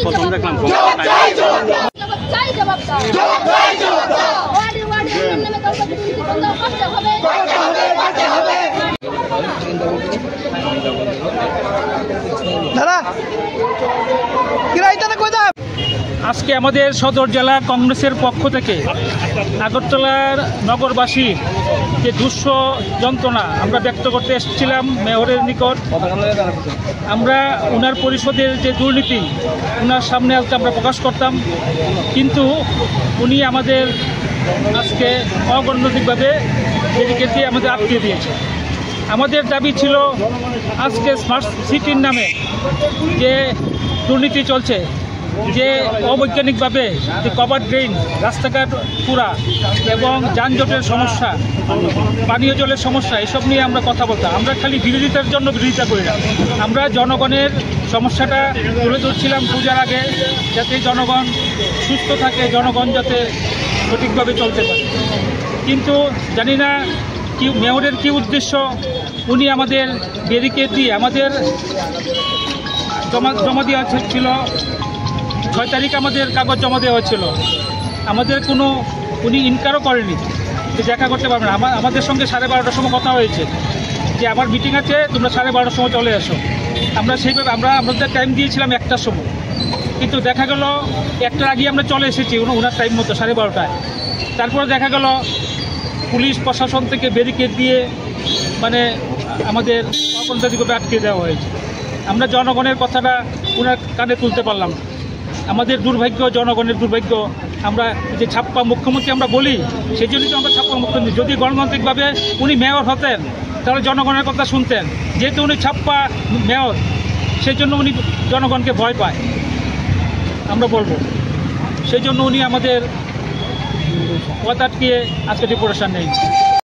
প্রথম দেখলাম আজকে আমাদের সদর জেলা কংগ্রেসের পক্ষ থেকে আগরতলার নগরবাসী যে দুঃস্ব যন্ত্রণা আমরা ব্যক্ত করতে এসেছিলাম মেয়রের নিকট। আমরা ওনার পরিষদের যে দুর্নীতি ওনার সামনে আজকে আমরা প্রকাশ করতাম, কিন্তু উনি আমাদের আজকে অগণতান্ত্রিকভাবে এদিকে দিয়ে আমাদের আটকে দিয়েছে। আমাদের দাবি ছিল আজকে স্মার্ট সিটির নামে যে দুর্নীতি চলছে, যে অবৈজ্ঞানিকভাবে যে কভার ড্রেন, রাস্তাঘাট পুরা এবং যানজটের সমস্যা, পানীয় জলের সমস্যা, এসব নিয়ে আমরা কথা বলতাম। আমরা খালি বিরোধিতার জন্য বিরোধিতা করি না, আমরা জনগণের সমস্যাটা তুলে ধরছিলাম পূজার আগে, যাতে জনগণ সুস্থ থাকে, জনগণ যাতে সঠিকভাবে চলতে পারে। কিন্তু জানি না কি মেয়রের কী উদ্দেশ্য, উনি আমাদের ব্যারিকেড দিয়ে আমাদের জমা দেওয়া ছিল 6 তারিখ আমাদের কাগজ জমা দেওয়া হয়েছিল, আমাদের কোনো উনি ইনকারও করেনি যে দেখা করতে পারবে না। আমাদের সঙ্গে 12:30টার সময় কথা হয়েছে যে আমার মিটিং আছে, তোমরা 12:30টার সময় চলে এসো। আমরা সেইভাবে আমাদের টাইম দিয়েছিলাম 1টার সময়, কিন্তু দেখা গেল 1টার আগে আমরা চলে এসেছি ওনার টাইম মতো 12:30টায়। তারপরে দেখা গেল পুলিশ প্রশাসন থেকে ব্যারিকেড দিয়ে মানে আমাদের অগণতান্ত্রিকভাবে আটকে দেওয়া হয়েছে। আমরা জনগণের কথাটা ওনার কানে তুলতে পারলাম না। আমাদের দুর্ভাগ্য, জনগণের দুর্ভাগ্য। আমরা যে ছাপ্পা মুখ্যমন্ত্রী আমরা বলি, সেই জন্যই তো আমরা ছাপ্পা মুখ্যমন্ত্রী। যদি গণতান্ত্রিকভাবে উনি মেয়র হতেন তাহলে জনগণের কথা শুনতেন, যেহেতু উনি ছাপ্পা মেয়র সেই জন্য উনি জনগণকে ভয় পায় আমরা বলবো। সেই জন্য উনি আমাদের পথ আটকিয়ে আজকে ডিপুটেশন নেই।